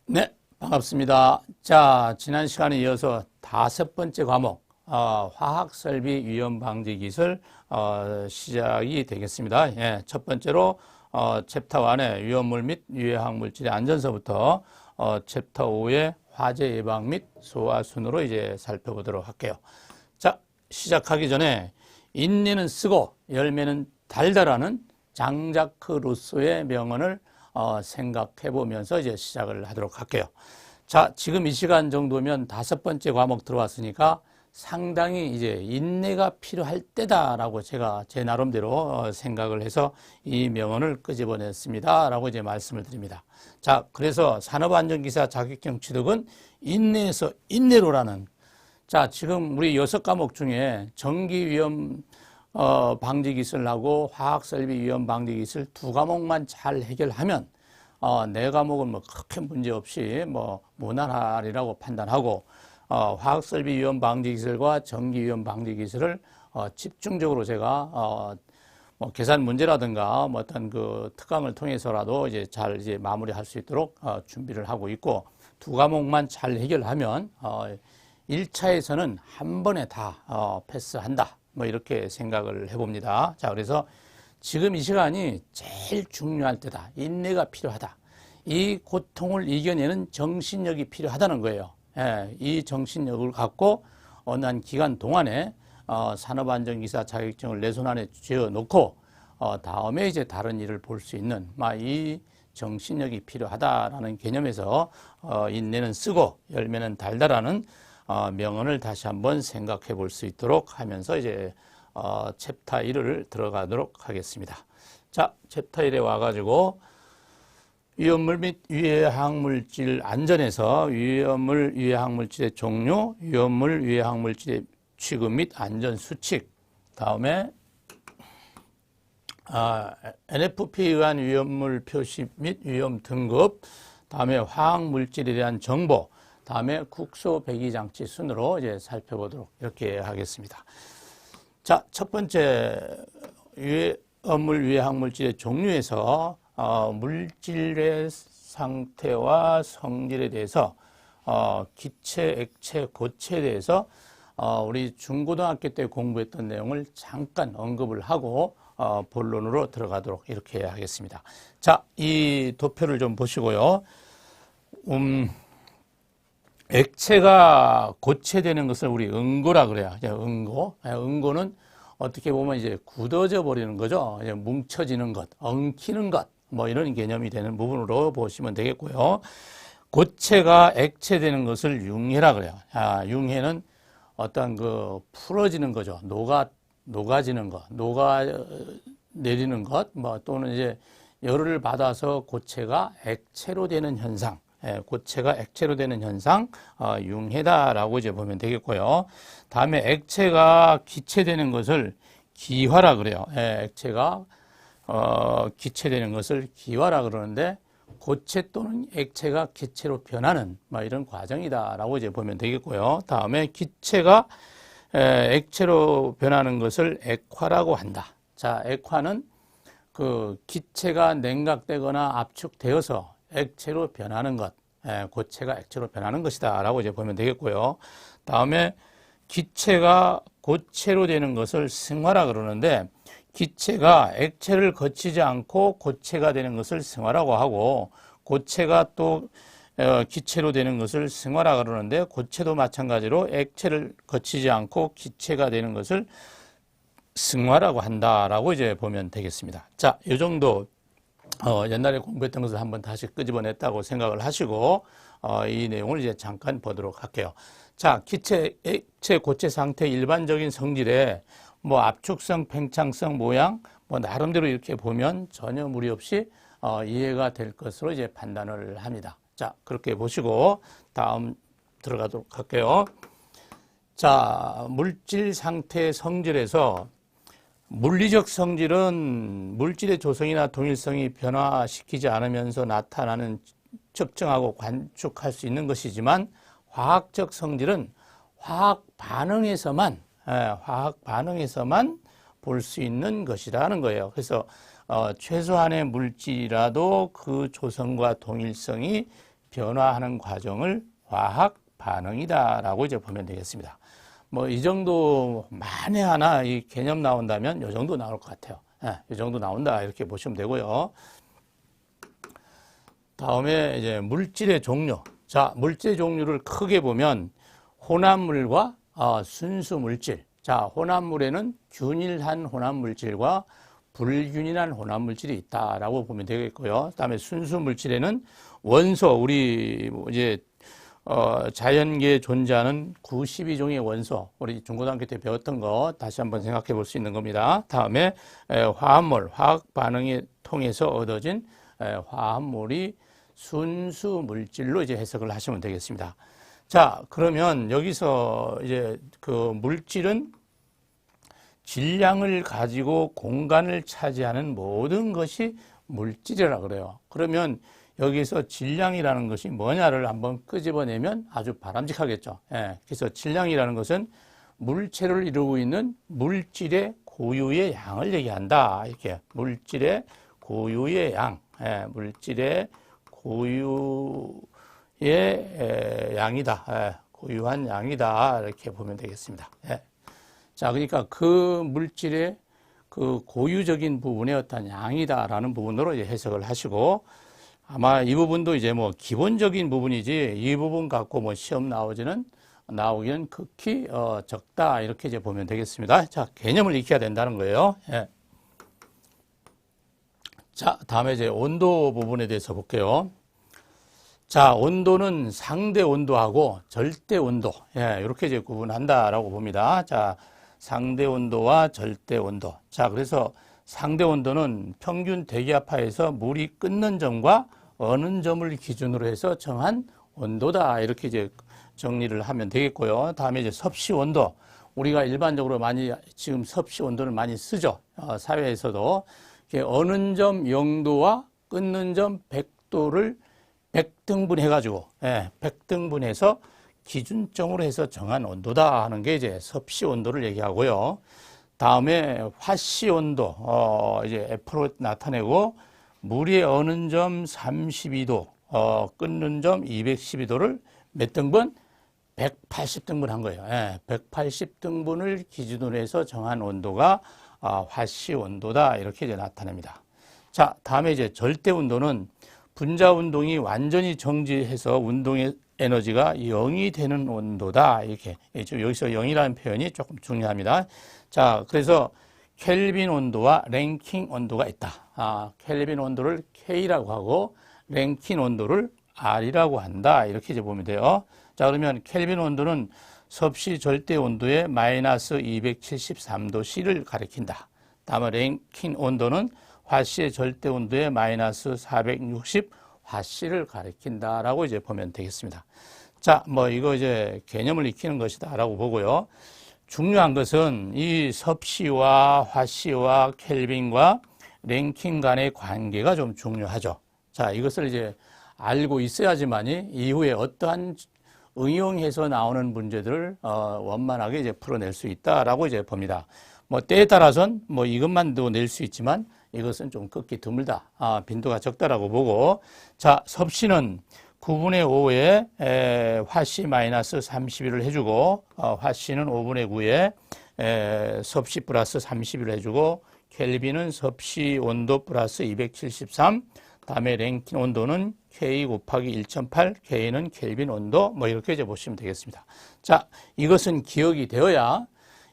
네, 반갑습니다. 자, 지난 시간에 이어서 5번째 과목, 화학설비 위험방지기술, 시작이 되겠습니다. 예, 첫 번째로, 챕터 1의 위험물 및 유해화학물질의 안전서부터, 챕터 5의 화재 예방 및 소화 순으로 이제 살펴보도록 할게요. 자, 시작하기 전에, 인내는 쓰고 열매는 달다라는 장자크 루소의 명언을 생각해 보면서 이제 시작을 하도록 할게요. 자, 지금 이 시간 정도면 5번째 과목 들어왔으니까 상당히 이제 인내가 필요할 때다라고 제가 제 나름대로 생각을 해서 이 명언을 끄집어냈습니다. 라고 이제 말씀을 드립니다. 자, 그래서 산업안전기사 자격증 취득은 인내에서 인내로라는, 자, 지금 우리 6과목 중에 전기위험 방지기술하고 화학설비위험 방지기술 2과목만 잘 해결하면 4과목은 뭐 크게 문제 없이 뭐 무난하리라고 판단하고, 화학설비위험 방지기술과 전기위험 방지기술을 집중적으로 제가 뭐 계산 문제라든가 뭐 어떤 그 특강을 통해서라도 이제 잘 이제 마무리할 수 있도록 준비를 하고 있고, 2과목만 잘 해결하면 1차에서는 한 번에 다 패스한다, 뭐 이렇게 생각을 해봅니다. 자, 그래서 지금 이 시간이 제일 중요할 때다. 인내가 필요하다. 이 고통을 이겨내는 정신력이 필요하다는 거예요. 예, 이 정신력을 갖고 어느 한 기간 동안에 산업안전기사 자격증을 내 손 안에 쥐어놓고 다음에 이제 다른 일을 볼 수 있는 이 정신력이 필요하다라는 개념에서 인내는 쓰고 열매는 달다라는 명언을 다시 한번 생각해 볼 수 있도록 하면서 이제 챕터 1을 들어가도록 하겠습니다. 자, 챕터 1에 와가지고 위험물 및 유해화학물질 안전에서 위험물 유해화학물질의 종류, 위험물 유해화학물질의 취급 및 안전 수칙, 다음에 NFP에 의한 위험물 표시 및 위험 등급, 다음에 화학물질에 대한 정보, 다음에 국소 배기장치 순으로 이제 살펴보도록 이렇게 하겠습니다. 자, 첫 번째 위험물 유해화학물질의 종류에서 물질의 상태와 성질에 대해서 기체, 액체, 고체에 대해서 우리 중고등학교 때 공부했던 내용을 잠깐 언급을 하고 본론으로 들어가도록 이렇게 하겠습니다. 자, 이 도표를 좀 보시고요. 액체가 고체되는 것을 우리 응고라 그래요. 응고. 응고는 어떻게 보면 이제 굳어져 버리는 거죠. 이제 뭉쳐지는 것, 엉키는 것, 뭐 이런 개념이 되는 부분으로 보시면 되겠고요. 고체가 액체되는 것을 융해라 그래요. 융해는 어떤 그 풀어지는 거죠. 녹아지는 것, 녹아내리는 것, 뭐 또는 이제 열을 받아서 고체가 액체로 되는 현상. 고체가 액체로 되는 현상, 융해다라고 이제 보면 되겠고요. 다음에 액체가 기체되는 것을 기화라 그래요. 액체가 기체되는 것을 기화라 그러는데, 고체 또는 액체가 기체로 변하는 이런 과정이다라고 이제 보면 되겠고요. 다음에 기체가 액체로 변하는 것을 액화라고 한다. 자, 액화는 그 기체가 냉각되거나 압축되어서 액체로 변하는 것, 고체가 액체로 변하는 것이다 라고 이제 보면 되겠고요. 다음에 기체가 고체로 되는 것을 승화라 그러는데, 기체가 액체를 거치지 않고 고체가 되는 것을 승화라고 하고, 고체가 또 기체로 되는 것을 승화라 그러는데, 고체도 마찬가지로 액체를 거치지 않고 기체가 되는 것을 승화라고 한다라고 이제 보면 되겠습니다. 자, 이 정도 옛날에 공부했던 것을 한번 다시 끄집어냈다고 생각을 하시고 이 내용을 이제 잠깐 보도록 할게요. 자, 기체, 액체, 고체 상태의 일반적인 성질에 뭐 압축성, 팽창성, 모양 뭐 나름대로 이렇게 보면 전혀 무리 없이 이해가 될 것으로 이제 판단을 합니다. 자, 그렇게 보시고 다음 들어가도록 할게요. 자, 물질 상태의 성질에서 물리적 성질은 물질의 조성이나 동일성이 변화시키지 않으면서 나타나는 측정하고 관측할 수 있는 것이지만, 화학적 성질은 화학 반응에서만 볼 수 있는 것이라는 거예요. 그래서 최소한의 물질이라도 그 조성과 동일성이 변화하는 과정을 화학 반응이다라고 이제 보면 되겠습니다. 뭐 이 정도 만에 하나 이 개념 나온다면 이 정도 나올 것 같아요. 이 정도 나온다 이렇게 보시면 되고요. 다음에 이제 물질의 종류. 자, 물질의 종류를 크게 보면 혼합물과 순수 물질. 자, 혼합물에는 균일한 혼합물질과 불균일한 혼합물질이 있다라고 보면 되겠고요. 그다음에 순수 물질에는 원소, 우리 이제 자연계에 존재하는 92종의 원소, 우리 중고등학교 때 배웠던 거 다시 한번 생각해 볼 수 있는 겁니다. 다음에 화합물, 화학 반응을 통해서 얻어진 화합물이 순수 물질로 이제 해석을 하시면 되겠습니다. 자, 그러면 여기서 이제 그 물질은 질량을 가지고 공간을 차지하는 모든 것이 물질이라 그래요. 그러면 여기서 질량이라는 것이 뭐냐를 한번 끄집어내면 아주 바람직하겠죠. 그래서 질량이라는 것은 물체를 이루고 있는 물질의 고유의 양을 얘기한다. 이렇게 물질의 고유의 양, 물질의 고유의 양이다. 고유한 양이다. 이렇게 보면 되겠습니다. 자, 그러니까 그 물질의 그 고유적인 부분의 어떤 양이다라는 부분으로 이제 해석을 하시고, 아마 이 부분도 이제 뭐 기본적인 부분이지 이 부분 갖고 뭐 시험 나오기는 극히 적다 이렇게 이제 보면 되겠습니다. 자, 개념을 익혀야 된다는 거예요. 자, 다음에 이제 온도 부분에 대해서 볼게요. 자, 온도는 상대 온도하고 절대 온도, 이렇게 이제 구분한다라고 봅니다. 자, 상대 온도와 절대 온도. 자, 그래서 상대 온도는 평균 대기압하에서 물이 끓는 점과 어는 점을 기준으로 해서 정한 온도다. 이렇게 이제 정리를 하면 되겠고요. 다음에 이제 섭씨 온도. 우리가 일반적으로 많이 지금 섭씨 온도를 많이 쓰죠. 사회에서도. 어는 점 0도와 끓는 점 100도를 100등분 해가지고, 100등분 해서 기준점으로 해서 정한 온도다 하는 게 이제 섭씨 온도를 얘기하고요. 다음에 화씨 온도, 이제 F로 나타내고, 물이 어는 점 32도, 끓는 점 212도를 몇 등분? 180등분 한 거예요. 180등분을 기준으로 해서 정한 온도가 화씨 온도다. 이렇게 이제 나타냅니다. 자, 다음에 이제 절대 온도는 분자 운동이 완전히 정지해서 운동의 에너지가 0이 되는 온도다. 이렇게. 여기서 0이라는 표현이 조금 중요합니다. 자, 그래서 켈빈 온도와 랭킹 온도가 있다. 켈빈 온도를 K라고 하고 랭킹 온도를 R이라고 한다. 이렇게 이제 보면 돼요. 자, 그러면 켈빈 온도는 섭씨 절대 온도의 마이너스 273도 C를 가리킨다. 다음에 랭킹 온도는 화씨의 절대 온도의 마이너스 460 화씨를 가리킨다라고 이제 보면 되겠습니다. 자, 뭐 이거 이제 개념을 익히는 것이다라고 보고요. 중요한 것은 이 섭씨와 화씨와 켈빈과 랭킹 간의 관계가 좀 중요하죠. 자, 이것을 이제 알고 있어야지만이 이후에 어떠한 응용해서 나오는 문제들을 원만하게 이제 풀어낼 수 있다라고 이제 봅니다. 뭐 때에 따라서는 뭐 이것만도 낼 수 있지만 이것은 좀 극히 드물다. 빈도가 적다라고 보고. 자, 섭씨는 9분의 5에 화씨 마이너스 31을 해주고, 화씨는 5분의 9에 섭씨 플러스 31을 해주고, 켈빈은 섭씨 온도 플러스 273, 다음에 랭킹 온도는 K 곱하기 1.8, K는 켈빈 온도, 뭐 이렇게 이제 보시면 되겠습니다. 자, 이것은 기억이 되어야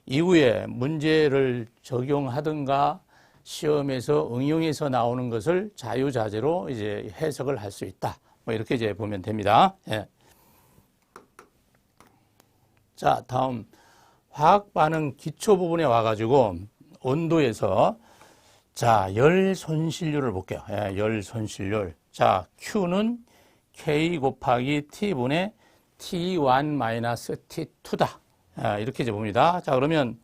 이후에 문제를 적용하든가 시험에서 응용해서 나오는 것을 자유자재로 이제 해석을 할 수 있다. 뭐 이렇게 이제 보면 됩니다. 자, 다음 화학 반응 기초 부분에 와가지고 온도에서 자, 열 손실률을 볼게요. 열 손실률. 자, Q는 K 곱하기 T분의 T1 마이너스 T2다. 이렇게 이제 봅니다. 자, 그러면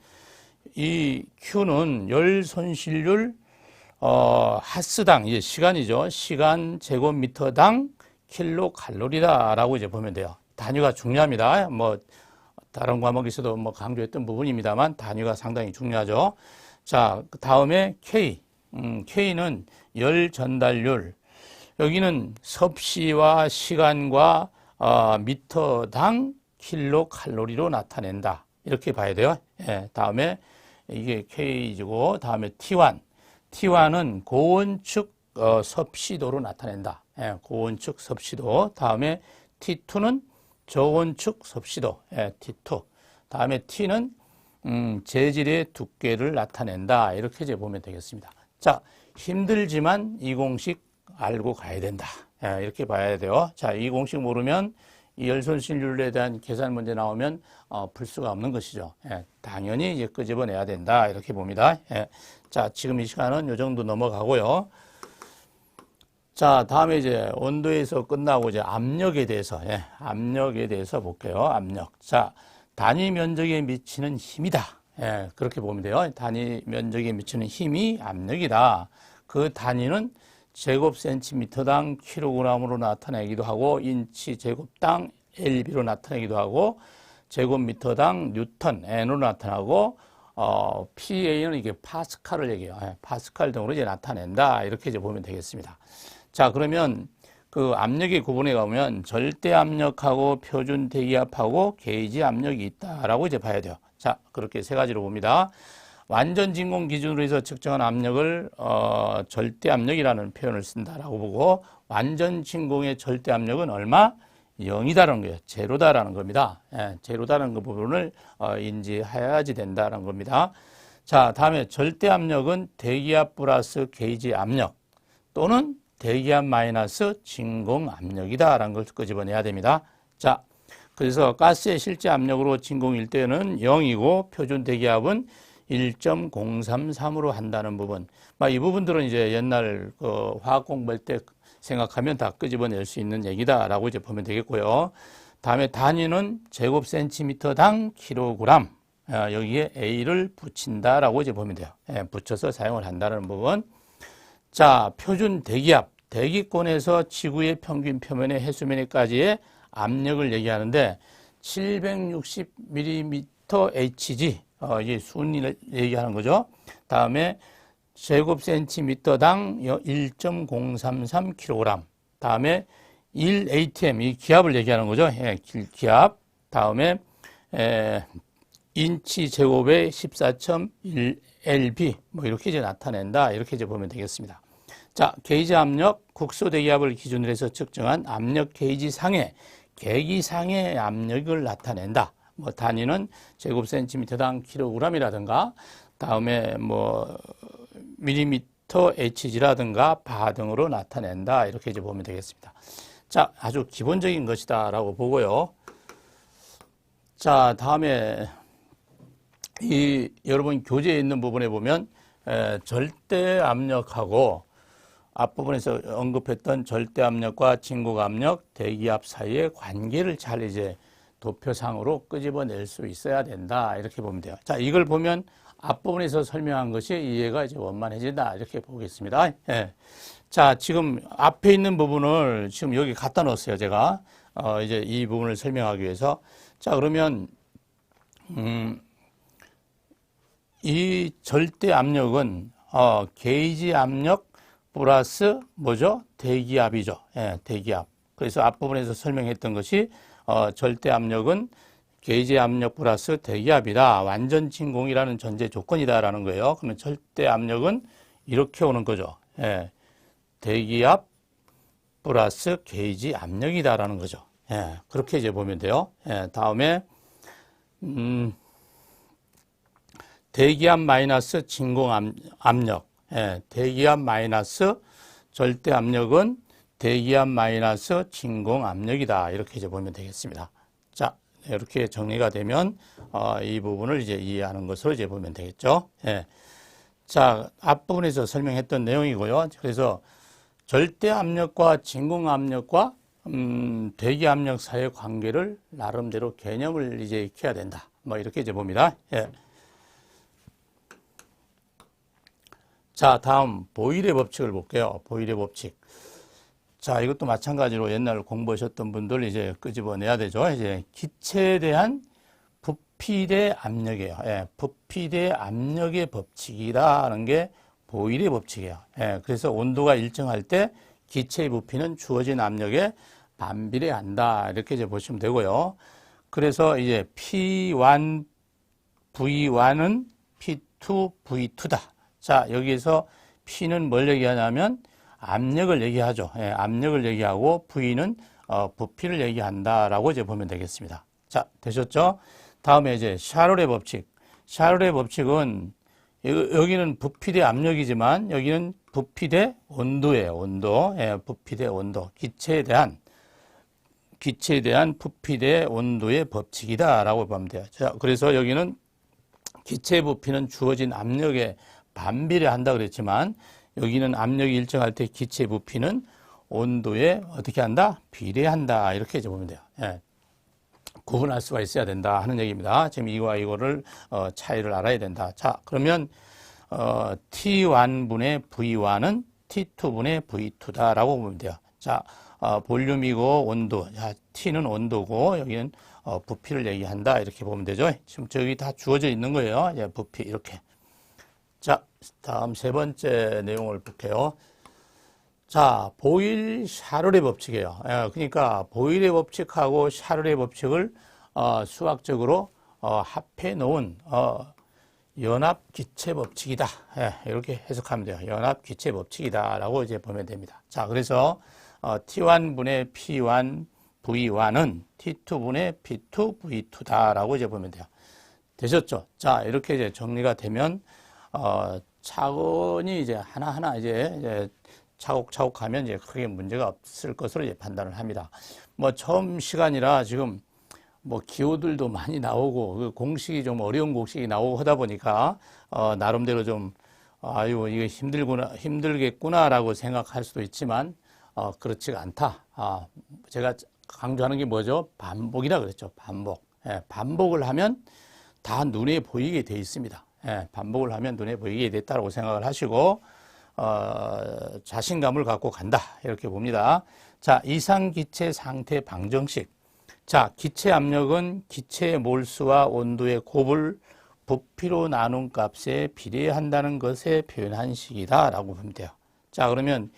이 Q는 열 손실률 하스당, 이제 시간이죠. 시간 제곱미터당 킬로칼로리다라고 이제 보면 돼요. 단위가 중요합니다. 뭐 다른 과목에서도 뭐 강조했던 부분입니다만 단위가 상당히 중요하죠. 자, 그 다음에 K, K는 열 전달률, 여기는 섭씨와 시간과 미터당 킬로칼로리로 나타낸다. 이렇게 봐야 돼요. 예, 다음에 이게 K이고 다음에 T1. T1은 고온축 섭씨도로 나타낸다. 예, 고온축 섭씨도. 다음에 T2는 저온축 섭씨도. 예, T2. 다음에 T는 재질의 두께를 나타낸다. 이렇게 이제 보면 되겠습니다. 자, 힘들지만 이 공식 알고 가야 된다. 예, 이렇게 봐야 돼요. 자, 이 공식 모르면 이 열손실률에 대한 계산 문제 나오면 풀 수가 없는 것이죠. 예, 당연히 이제 끄집어내야 된다. 이렇게 봅니다. 예, 자, 지금 이 시간은 이 정도 넘어가고요. 자, 다음에 이제 온도에서 끝나고 이제 압력에 대해서, 예, 압력에 대해서 볼게요. 압력. 자, 단위 면적에 미치는 힘이다. 예, 그렇게 보면 돼요. 단위 면적에 미치는 힘이 압력이다. 그 단위는 제곱센티미터당 킬로그램으로 나타내기도 하고 인치 제곱당 LB로 나타내기도 하고 제곱미터당 뉴턴 N으로 나타나고 PA는 이게 파스칼을 얘기해요. 예, 파스칼 등으로 이제 나타낸다. 이렇게 이제 보면 되겠습니다. 자, 그러면 그 압력의 구분에 가면 절대 압력하고 표준 대기압하고 게이지 압력이 있다라고 이제 봐야 돼요. 자, 그렇게 세 가지로 봅니다. 완전 진공 기준으로 해서 측정한 압력을 절대 압력이라는 표현을 쓴다라고 보고 완전 진공의 절대 압력은 얼마? 0이다라는 거예요. 제로다라는 겁니다. 예, 제로다라는 그 부분을 인지해야지 된다는 겁니다. 자, 다음에 절대 압력은 대기압 플러스 게이지 압력 또는 대기압 마이너스 진공 압력이다라는 걸 끄집어내야 됩니다. 자, 그래서 가스의 실제 압력으로 진공일 때는 0이고 표준 대기압은 1.033으로 한다는 부분. 이 부분들은 이제 옛날 화학 공부할 때 생각하면 다 끄집어낼 수 있는 얘기다라고 이제 보면 되겠고요. 다음에 단위는 제곱센티미터당 킬로그램. 여기에 A를 붙인다라고 이제 보면 돼요. 예, 붙여서 사용을 한다는 부분. 자, 표준 대기압. 대기권에서 지구의 평균 표면의 해수면에까지의 압력을 얘기하는데 760mm Hg. 이게 순위를 얘기하는 거죠. 다음에 제곱센티미터당 1.033kg. 다음에 1atm, 이 기압을 얘기하는 거죠. 예, 기압. 다음에 인치 제곱에 14.1lb. 이렇게 이제 나타낸다. 이렇게 이제 보면 되겠습니다. 자, 게이지 압력, 국소 대기압을 기준으로 해서 측정한 압력 게이지 상의 계기상의 압력을 나타낸다. 단위는 제곱센티미터당 킬로그램이라든가, 다음에 밀리미터 Hg라든가 바 등으로 나타낸다. 이렇게 이제 보면 되겠습니다. 자, 아주 기본적인 것이다라고 보고요. 자, 다음에 여러분 교재에 있는 부분에 보면 절대 압력하고 앞부분에서 언급했던 절대 압력과 진공 압력, 대기압 사이의 관계를 잘 이제 도표상으로 끄집어낼 수 있어야 된다. 이렇게 보면 돼요. 자, 이걸 보면 앞부분에서 설명한 것이 이해가 이제 원만해진다. 이렇게 보겠습니다. 예. 자, 지금 앞에 있는 부분을 지금 여기 갖다 놓았어요. 제가. 이제 이 부분을 설명하기 위해서. 자, 그러면, 이 절대 압력은, 게이지 압력 플러스 뭐죠? 대기압이죠. 예, 대기압. 그래서 앞부분에서 설명했던 것이 절대 압력은 게이지 압력 플러스 대기압이다. 완전 진공이라는 전제 조건이다라는 거예요. 그러면 절대 압력은 이렇게 오는 거죠. 예, 대기압 플러스 게이지 압력이다라는 거죠. 예, 그렇게 이제 보면 돼요. 예, 다음에 대기압 마이너스 진공 압력. 예, 대기압 마이너스 절대 압력은 대기압 마이너스 진공 압력이다. 이렇게 이제 보면 되겠습니다. 자, 이렇게 정리가 되면 이 부분을 이제 이해하는 것으로 이제 보면 되겠죠. 예. 자, 앞부분에서 설명했던 내용이고요. 그래서 절대 압력과 진공 압력과 대기 압력 사이의 관계를 나름대로 개념을 이제 익혀야 된다. 이렇게 이제 봅니다. 예. 자, 다음 보일의 법칙을 볼게요. 보일의 법칙. 자, 이것도 마찬가지로 옛날 공부하셨던 분들 이제 끄집어내야 되죠. 이제 기체에 대한 부피 대 압력이에요. 예, 부피 대 압력의 법칙이라는 게 보일의 법칙이에요. 예, 그래서 온도가 일정할 때 기체의 부피는 주어진 압력에 반비례한다. 이렇게 이제 보시면 되고요. 그래서 이제 P1, V1은 P2, V2다. 자, 여기서 P는 뭘 얘기하냐면 압력을 얘기하죠. 예, 압력을 얘기하고 V는 부피를 얘기한다라고 이제 보면 되겠습니다. 자, 되셨죠? 다음에 이제 샤를의 법칙. 샤를의 법칙은 여기는 부피 대 압력이지만 여기는 부피 대 온도예요. 온도. 예, 부피 대 온도. 기체에 대한 부피 대 온도의 법칙이다라고 보면 돼요. 자, 그래서 여기는 기체 부피는 주어진 압력에 반비례한다 그랬지만 여기는 압력이 일정할 때 기체 부피는 온도에 어떻게 한다? 비례한다. 이렇게 이제 보면 돼요. 예. 구분할 수가 있어야 된다 하는 얘기입니다. 지금 이거와 이거를 차이를 알아야 된다. 자, 그러면 T1분의 V1은 T2분의 V2다라고 보면 돼요. 자, 볼륨이고 온도. 자, T는 온도고 여기는 부피를 얘기한다. 이렇게 보면 되죠. 지금 저기 다 주어져 있는 거예요. 예, 부피 이렇게. 자, 다음 세 번째 내용을 볼게요. 자, 보일 샤를의 법칙이에요. 예, 그러니까 보일의 법칙하고 샤를의 법칙을 수학적으로 합해 놓은 연합 기체 법칙이다. 예, 이렇게 해석하면 돼요. 연합 기체 법칙이다라고 이제 보면 됩니다. 자, 그래서 T1분의 P1 V1은 T2분의 P2 V2다라고 이제 보면 돼요. 되셨죠? 자, 이렇게 이제 정리가 되면 차근히 이제 하나하나 이제 차곡차곡 하면 이제 크게 문제가 없을 것으로 이제 판단을 합니다. 뭐 처음 시간이라 지금 뭐 기호들도 많이 나오고 그 공식이 좀 어려운 공식이 나오고 하다 보니까 나름대로 좀 아유 이게 힘들겠구나라고 생각할 수도 있지만 그렇지가 않다. 제가 강조하는 게 뭐죠? 반복이라 그랬죠. 반복. 예, 반복을 하면 다 눈에 보이게 돼 있습니다. 예, 반복을 하면 눈에 보이게 됐다고 생각을 하시고 자신감을 갖고 간다 이렇게 봅니다. 자, 이상기체 상태 방정식. 자, 기체 압력은 기체의 몰수와 온도의 곱을 부피로 나눈 값에 비례한다는 것에 표현한 식이다라고 보면 돼요. 자, 그러면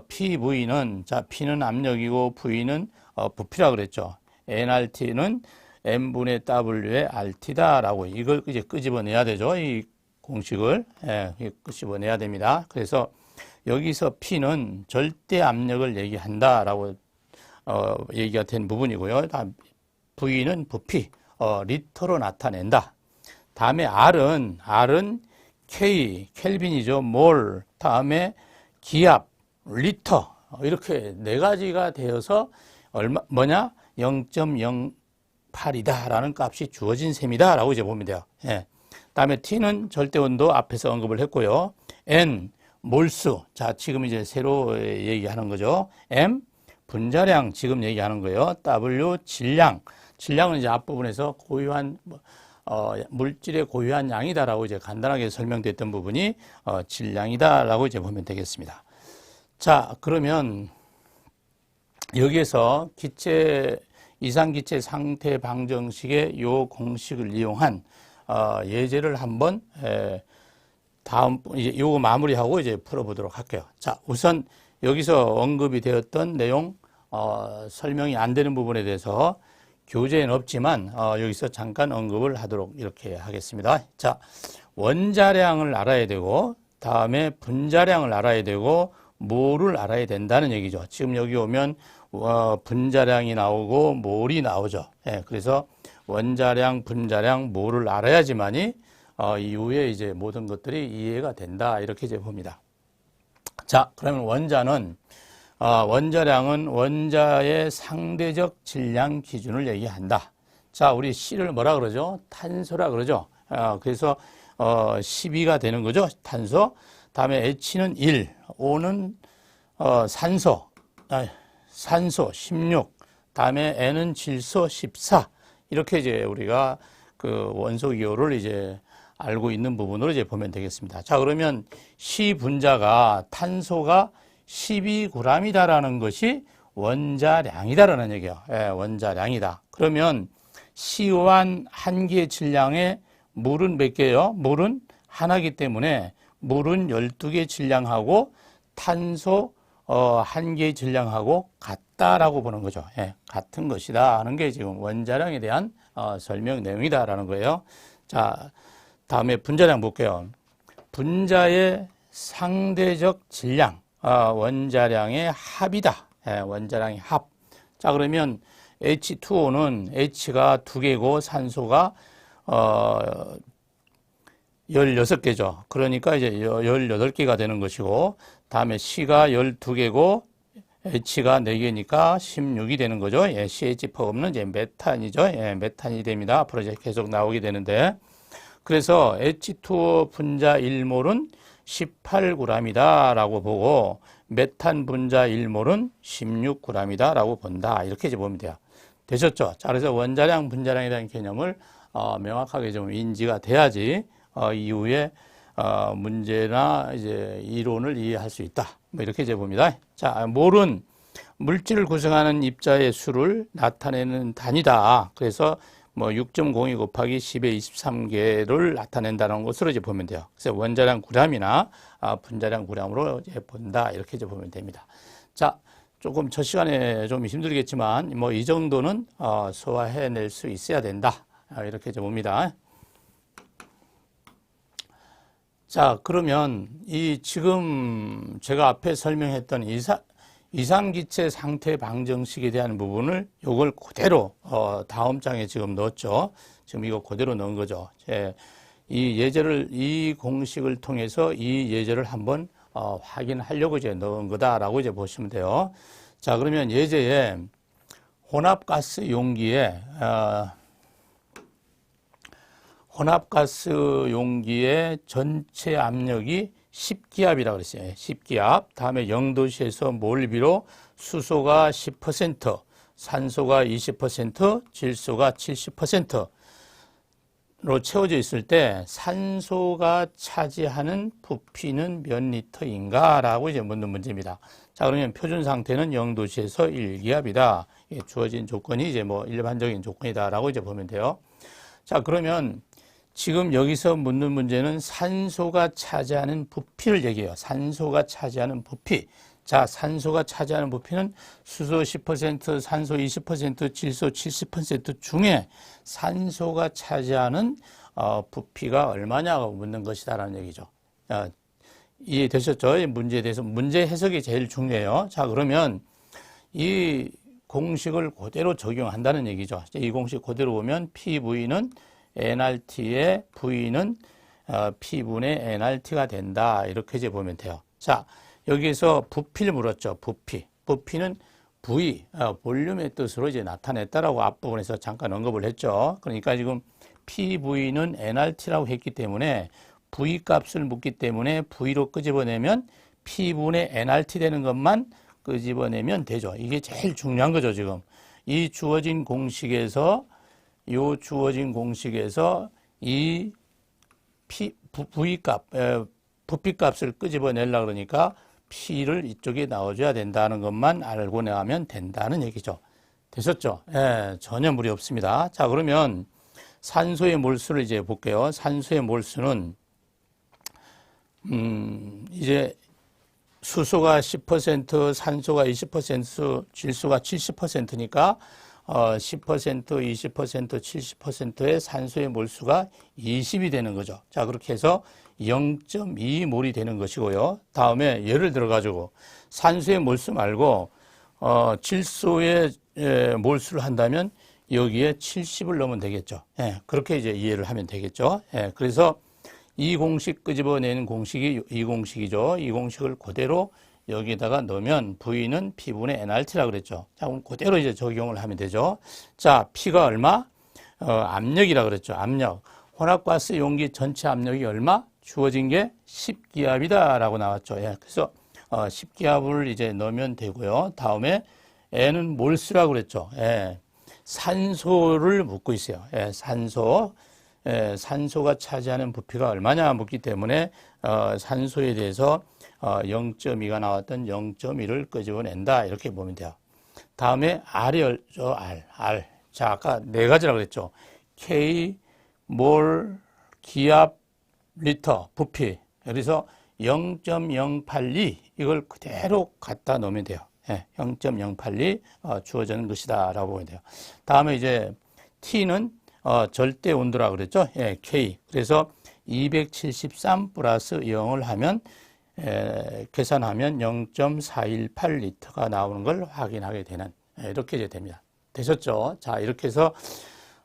PV는 자 P는 압력이고 V는 부피라 그랬죠. nRT는 n분의 W의 RT다라고 이걸 이제 끄집어내야 되죠. 이 공식을 끄집어내야 됩니다. 그래서 여기서 P는 절대 압력을 얘기한다라고 얘기가 된 부분이고요. V는 부피, 리터로 나타낸다. 다음에 R은 K, 켈빈이죠. 몰, 다음에 기압, 리터 이렇게 네 가지가 되어서 뭐냐? 0.08이다라는 값이 주어진 셈이다라고 이제 보면 돼요. 예. 다음에 T는 절대온도 앞에서 언급을 했고요. N, 몰수. 자, 지금 이제 새로 얘기하는 거죠. M, 분자량 지금 얘기하는 거예요. W, 질량. 질량은 이제 앞부분에서 고유한 물질의 고유한 양이다라고 이제 간단하게 설명됐던 부분이 질량이다라고 이제 보면 되겠습니다. 자, 그러면 여기에서 이상기체 상태 방정식의 요 공식을 이용한 예제를 한번 다음 이제 요거 마무리하고 이제 풀어보도록 할게요. 자, 우선 여기서 언급이 되었던 내용 설명이 안 되는 부분에 대해서 교재에는 없지만 여기서 잠깐 언급을 하도록 이렇게 하겠습니다. 자, 원자량을 알아야 되고 다음에 분자량을 알아야 되고 몰을 알아야 된다는 얘기죠. 지금 여기 오면 분자량이 나오고 몰이 나오죠. 예, 그래서 원자량, 분자량, 몰을 알아야지만이 이후에 이제 모든 것들이 이해가 된다 이렇게 이제 봅니다. 자, 그러면 원자량은 원자의 상대적 질량 기준을 얘기한다. 자, 우리 C를 뭐라 그러죠? 탄소라 그러죠. 그래서 12가 되는 거죠. 탄소. 다음에 H는 1, O는 산소 16, 다음에 N은 질소 14. 이렇게 이제 우리가 그 원소 기호를 이제 알고 있는 부분으로 이제 보면 되겠습니다. 자, 그러면 C 분자가 탄소가 12g이다라는 것이 원자량이다라는 얘기예요. 예, 원자량이다. 그러면 C1 한 개의 질량에 물은 몇 개예요? 물은 하나이기 때문에 물은 12개 질량하고 탄소 한 개의 질량하고 같다라고 보는 거죠. 예, 같은 것이다 하는 게 지금 원자량에 대한 설명 내용이다라는 거예요. 자, 다음에 분자량 볼게요. 분자의 상대적 질량, 원자량의 합이다. 예, 원자량의 합. 자, 그러면 H2O는 H가 2개고 산소가 16개죠. 그러니까 이제 18개가 되는 것이고, 다음에 C가 12개고, H가 4개니까 16이 되는 거죠. 예, CH4는 이제 메탄이죠. 예, 메탄이 됩니다. 앞으로 이제 계속 나오게 되는데, 그래서 H2O 분자 1몰은 18g이다 라고 보고, 메탄 분자 1몰은 16g이다 라고 본다. 이렇게 이제 보면 돼요. 되셨죠? 자, 그래서 원자량, 분자량에 대한 개념을 명확하게 좀 인지가 돼야지 이후에 문제나 이제 이론을 이해할 수 있다. 뭐 이렇게 이제 봅니다. 자, 몰은 물질을 구성하는 입자의 수를 나타내는 단위다. 그래서 뭐 6.02 곱하기 10의 23개를 나타낸다는 것으로 이제 보면 돼요. 그래서 원자량 g이나 분자량 g으로 이제 본다. 이렇게 이제 보면 됩니다. 자, 조금 첫 시간에 좀 힘들겠지만 뭐 이 정도는 소화해낼 수 있어야 된다. 이렇게 이제 봅니다. 자, 그러면 이 지금 제가 앞에 설명했던 이상기체 상태 방정식에 대한 부분을 요걸 그대로 다음 장에 지금 넣었죠. 지금 이거 그대로 넣은 거죠. 이 예제를 이 공식을 통해서 이 예제를 한번 확인하려고 이제 넣은 거다라고 이제 보시면 돼요. 자, 그러면 예제에 혼합가스 용기에 전체 압력이 10기압이라고 그랬어요. 10기압. 다음에 0도씨에서 몰비로 수소가 10%, 산소가 20%, 질소가 70%로 채워져 있을 때 산소가 차지하는 부피는 몇 리터인가? 라고 이제 묻는 문제입니다. 자, 그러면 표준 상태는 0도씨에서 1기압이다. 주어진 조건이 이제 뭐 일반적인 조건이다라고 이제 보면 돼요. 자, 그러면 지금 여기서 묻는 문제는 산소가 차지하는 부피를 얘기해요. 산소가 차지하는 부피. 자, 산소가 차지하는 부피는 수소 10%, 산소 20%, 질소 70% 중에 산소가 차지하는 부피가 얼마냐고 묻는 것이다라는 얘기죠. 이해되셨죠? 이 문제에 대해서 문제 해석이 제일 중요해요. 자, 그러면 이 공식을 그대로 적용한다는 얘기죠. 이 공식 그대로 보면 PV는 nRT의 V는 P분의 nRT가 된다. 이렇게 이제 보면 돼요. 자, 여기서 부피를 물었죠. 부피는 V, 볼륨의 뜻으로 이제 나타냈다라고 앞부분에서 잠깐 언급을 했죠. 그러니까 지금 PV는 nRT라고 했기 때문에 V 값을 묻기 때문에 V로 끄집어내면 P분의 nRT 되는 것만 끄집어내면 되죠. 이게 제일 중요한 거죠, 지금. 이 주어진 공식에서 이 V값, 부피값을 끄집어내려고 그러니까 P를 이쪽에 넣어줘야 된다는 것만 알고 나면 된다는 얘기죠. 되셨죠? 예, 전혀 무리 없습니다. 자, 그러면 산소의 몰수를 이제 볼게요. 산소의 몰수는, 이제 수소가 10%, 산소가 20%, 질소가 70%니까 10%, 20%, 70%의 산소의 몰수가 20이 되는 거죠. 자, 그렇게 해서 0.2몰이 되는 것이고요. 다음에 예를 들어 가지고 산소의 몰수 말고 질소의 몰수를 한다면 여기에 70을 넣으면 되겠죠. 예, 그렇게 이제 이해를 하면 되겠죠. 예, 그래서 이 공식 끄집어내는 공식이 이 공식이죠. 이 공식을 그대로 여기다가 넣으면 V는 P분의 nRT라고 그랬죠. 자, 그럼 그대로 이제 적용을 하면 되죠. 자, P가 얼마? 압력이라고 그랬죠. 압력. 혼합가스 용기 전체 압력이 얼마? 주어진 게 10기압이다 라고 나왔죠. 예, 그래서 10기압을 이제 넣으면 되고요. 다음에 N은 몰수라고 그랬죠. 예, 산소를 묻고 있어요. 예, 산소가 차지하는 부피가 얼마냐 묻기 때문에 산소에 대해서 0.2가 나왔던 0.1을 끄집어낸다. 이렇게 보면 돼요. 다음에 R이죠. R. 자, 아까 네 가지라고 그랬죠. K, 몰, 기압, 리터, 부피. 그래서 0.082 이걸 그대로 갖다 놓으면 돼요. 예, 0.082 주어지는 것이다 라고 보면 돼요. 다음에 이제 T는 절대 온도라 그랬죠. 예, K. 그래서 273 플러스 0을 하면 계산하면 0.418리터가 나오는 걸 확인하게 되는 이렇게 이제 됩니다. 되셨죠? 자, 이렇게 해서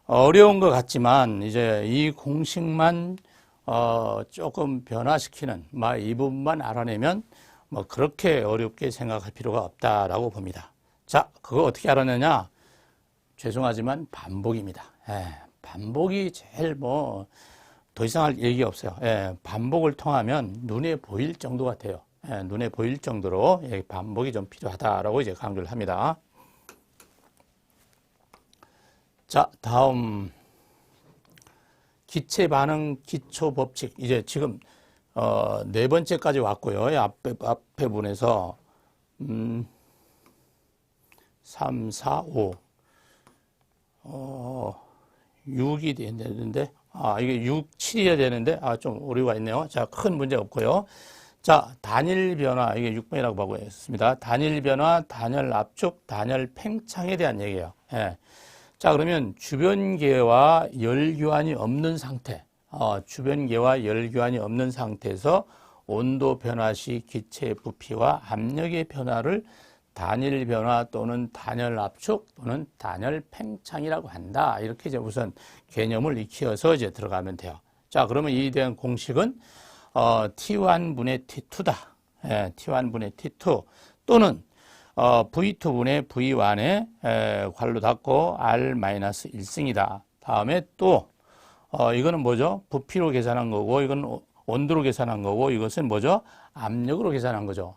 어려운 것 같지만 이제 이 공식만 조금 변화시키는 이 부분만 알아내면 뭐 그렇게 어렵게 생각할 필요가 없다라고 봅니다. 자, 그거 어떻게 알아내냐? 죄송하지만 반복입니다. 반복이 제일 더 이상 할 얘기가 없어요. 반복을 통하면 눈에 보일 정도 같아요. 눈에 보일 정도로 반복이 좀 필요하다라고 이제 강조를 합니다. 자, 다음 기체 반응 기초 법칙. 이제 지금 네 번째까지 왔고요. 앞에 분에서 3, 4, 5 6이 되는데 이게 6, 7이어야 되는데 좀 오류가 있네요. 자, 큰 문제 없고요. 자, 단일 변화, 이게 6번이라고 보고 있습니다. 단일 변화, 단열 압축, 단열 팽창에 대한 얘기예요. 자, 그러면 주변계와 열교환이 없는 상태, 주변계와 열교환이 없는 상태에서 온도 변화 시 기체의 부피와 압력의 변화를 단일 변화 또는 단열 압축 또는 단열 팽창이라고 한다. 이렇게 이제 우선 개념을 익혀서 이제 들어가면 돼요. 자, 그러면 이에 대한 공식은 T1분의 T2다. T1분의 T2 또는 V2분의 V1에 괄호 닫고 R-1승이다. 다음에 또 이거는 뭐죠? 부피로 계산한 거고 이건 온도로 계산한 거고 이것은 뭐죠? 압력으로 계산한 거죠.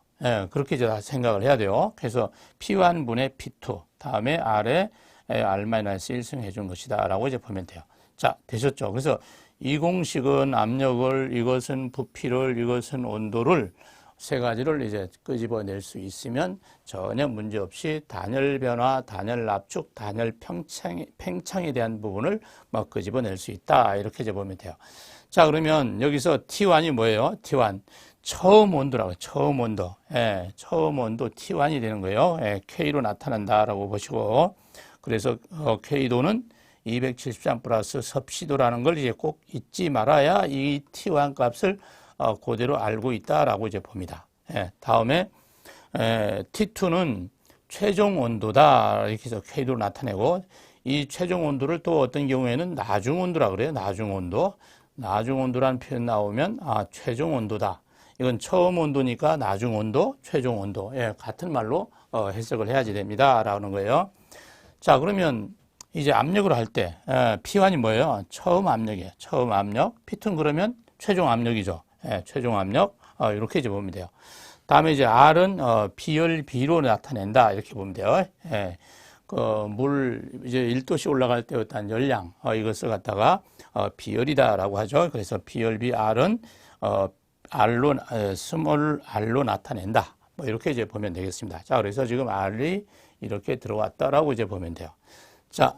그렇게 이제 생각을 해야 돼요. 그래서 P1분의 P2 다음에 R에 R-1승 해준 것이다 라고 이제 보면 돼요. 자, 되셨죠? 그래서 이 공식은 압력을, 이것은 부피를, 이것은 온도를 세 가지를 이제 끄집어낼 수 있으면 전혀 문제 없이 단열 변화, 단열 압축, 단열 팽창에 대한 부분을 끄집어낼 수 있다. 이렇게 이제 보면 돼요. 자, 그러면 여기서 T1이 뭐예요? T1. 처음 온도라고, 처음 온도. 처음 온도 T1이 되는 거예요. K로 나타난다라고 보시고. 그래서 K도는 273 플러스 섭씨도라는 걸 이제 꼭 잊지 말아야 이 T1 값을 그대로 알고 있다라고 이제 봅니다. 다음에 T2는 최종 온도다 이렇게 해서 K도로 나타내고 이 최종 온도를 또 어떤 경우에는 나중 온도라 그래요. 나중 온도. 나중 온도라는 표현 나오면 최종 온도다. 이건 처음 온도니까 나중 온도, 최종 온도. 같은 말로 해석을 해야지 됩니다라는 거예요. 자, 그러면 이제 압력으로 할 때 P1이 뭐예요? 처음 압력이에요. 처음 압력. P2는 그러면 최종 압력이죠. 최종 압력. 이렇게 이제 보면 돼요. 다음에 이제 R은 비열비로 나타낸다. 이렇게 보면 돼요. 물 이제 1도씨 올라갈 때 어떤 열량 이것을 갖다가 비열이다라고 하죠. 그래서 비열비 R은 R로 스몰 R로 나타낸다. 이렇게 이제 보면 되겠습니다. 자, 그래서 지금 R이 이렇게 들어왔다라고 이제 보면 돼요. 자,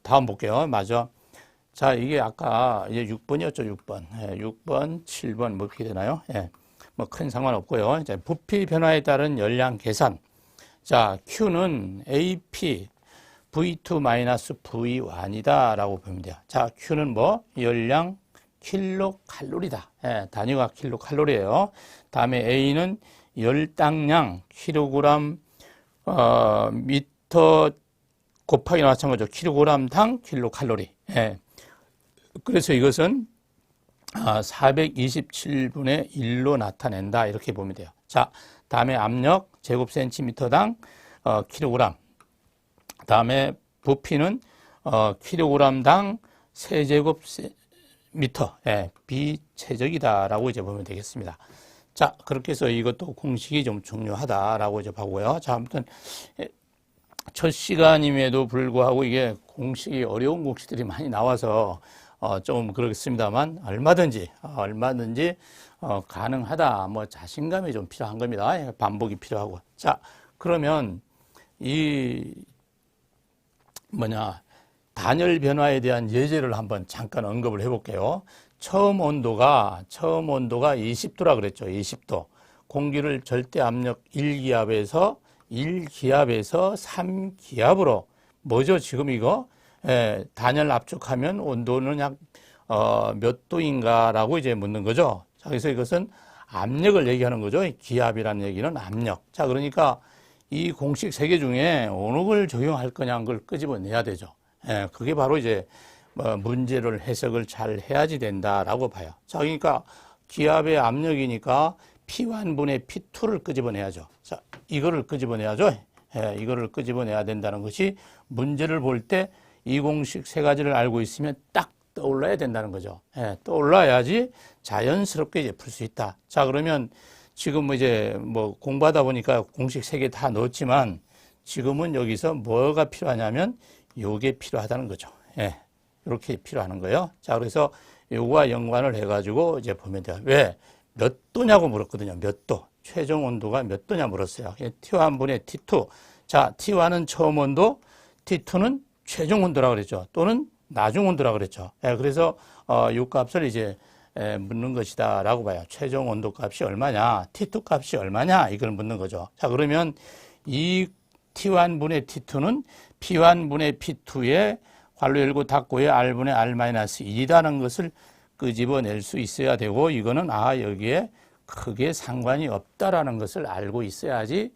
다음 볼게요. 맞아. 자, 이게 아까 이제 6번이었죠, 6번. 6번, 7번, 뭐 이렇게 되나요? 뭐 큰 상관없고요. 이제 부피 변화에 따른 열량 계산. 자, Q는 AP, V2-V1이다 라고 보면 돼요. 자, Q는 뭐? 열량 킬로칼로리다. 단위가 킬로칼로리예요. 다음에 A는 열당량 킬로그램 미터 곱하기 마찬가지죠. 킬로그램당 킬로칼로리. 그래서 이것은 427분의 1로 나타낸다. 이렇게 보면 돼요. 자, 다음에 압력 제곱센티미터당 킬로그램. 다음에 부피는 킬로그램당 세제곱미터. 비체적이다라고 이제 보면 되겠습니다. 자, 그렇게 해서 이것도 공식이 좀 중요하다라고 이제 보고요. 자, 아무튼 첫 시간임에도 불구하고 이게 공식이 어려운 공식들이 많이 나와서 좀 그렇습니다만 얼마든지 가능하다. 뭐 자신감이 좀 필요한 겁니다. 반복이 필요하고. 자, 그러면 이 단열 변화에 대한 예제를 한번 잠깐 언급을 해볼게요. 처음 온도가 20도라 그랬죠. 20도. 공기를 절대 압력 1기압에서 3기압으로 뭐죠? 지금 이거 단열 압축하면 온도는 약 몇 도인가라고 이제 묻는 거죠. 자, 그래서 이것은 압력을 얘기하는 거죠. 기압이라는 얘기는 압력. 자, 그러니까 이 공식 세 개 중에 어느 걸 적용할 거냐는 걸 끄집어내야 되죠. 그게 바로 이제 문제를 해석을 잘 해야지 된다라고 봐요. 자, 그러니까 기압의 압력이니까 P1분의 P2를 끄집어내야죠. 자, 이거를 끄집어내야죠. 이거를 끄집어내야 된다는 것이 문제를 볼 때 이 공식 세 가지를 알고 있으면 딱 떠올라야 된다는 거죠. 떠올라야지 자연스럽게 이제 풀 수 있다. 자, 그러면 지금 이제 공부하다 보니까 공식 세 개 다 넣었지만 지금은 여기서 뭐가 필요하냐면 요게 필요하다는 거죠. 이렇게 필요하는 거예요. 자, 그래서 요거와 연관을 해가지고 이제 보면 돼요. 왜? 몇 도냐고 물었거든요. 몇 도. 최종 온도가 몇 도냐 물었어요. T1분의 T2. 자, T1은 처음 온도, T2는 최종 온도라고 그랬죠. 또는 나중 온도라고 그랬죠. 그래서 이 값을 이제 묻는 것이다라고 봐요. 최종 온도 값이 얼마냐, T2 값이 얼마냐 이걸 묻는 거죠. 자, 그러면 이 T1분의 T2는 P1분의 P2의 괄호 열고 닫고의 R분의 R-1이라는 것을 끄집어낼 수 있어야 되고, 이거는 여기에 크게 상관이 없다라는 것을 알고 있어야지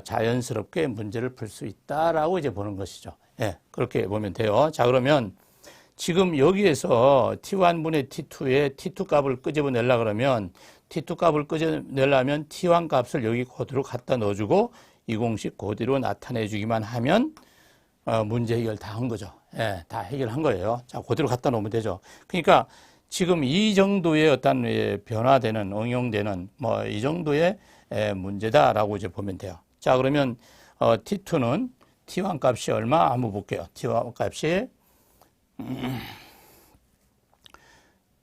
자연스럽게 문제를 풀 수 있다라고 이제 보는 것이죠. 그렇게 보면 돼요. 자, 그러면 지금 여기에서 T1분의 T2의 T2 값을 끄집어내려고 그러면 T2 값을 끄집어내려면 T1 값을 여기 그대로 갖다 넣어주고 이 공식 그대로 나타내주기만 하면 문제 해결 다 한 거죠. 다 해결한 거예요. 자, 그대로 갖다 놓으면 되죠. 그러니까 지금 이 정도의 어떤 변화되는, 응용되는 이 정도의 문제다라고 이제 보면 돼요. 자, 그러면 T2는 T1 값이 얼마? 한번 볼게요. T1 값이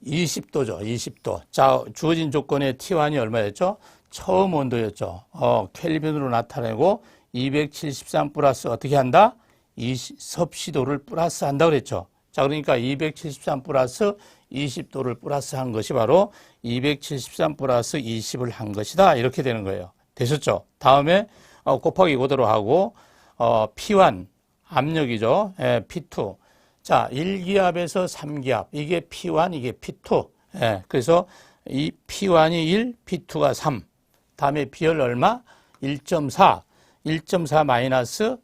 20도죠. 20도. 자, 주어진 조건의 T1이 얼마였죠? 처음 온도였죠. 켈빈으로 나타내고 273 플러스 어떻게 한다? 섭씨도를 플러스 한다 그랬죠. 자, 그러니까 273 플러스 20도를 플러스 한 것이 바로 273 플러스 20을 한 것이다. 이렇게 되는 거예요. 되셨죠? 다음에 곱하기 그대로 하고 P1 압력이죠. P2. 자, 1기압에서 3기압. 이게 P1, 이게 P2. 그래서 이 P1이 1, P2가 3. 다음에 비열 얼마? 1.4. 1.4 마이너스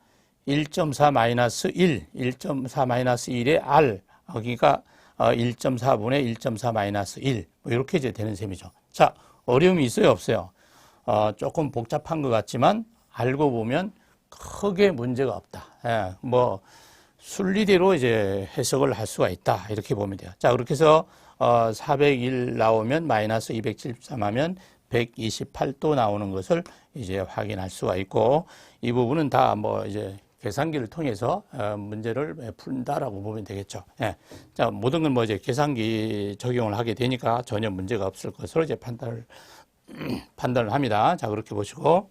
1.4 마이너스 1. 1.4 마이너스 1의 R. 그러니까 1.4분의 1.4 마이너스 1. 이렇게 이제 되는 셈이죠. 자, 어려움이 있어요, 없어요? 조금 복잡한 것 같지만 알고 보면 크게 문제가 없다. 순리대로 이제 해석을 할 수가 있다. 이렇게 보면 돼요. 자, 그렇게 해서 401 나오면 마이너스 273 하면 128도 나오는 것을 이제 확인할 수가 있고, 이 부분은 다 이제 계산기를 통해서 문제를 푼다라고 보면 되겠죠. 자, 모든 건 이제 계산기 적용을 하게 되니까 전혀 문제가 없을 것으로 이제 판단을 합니다. 자, 그렇게 보시고.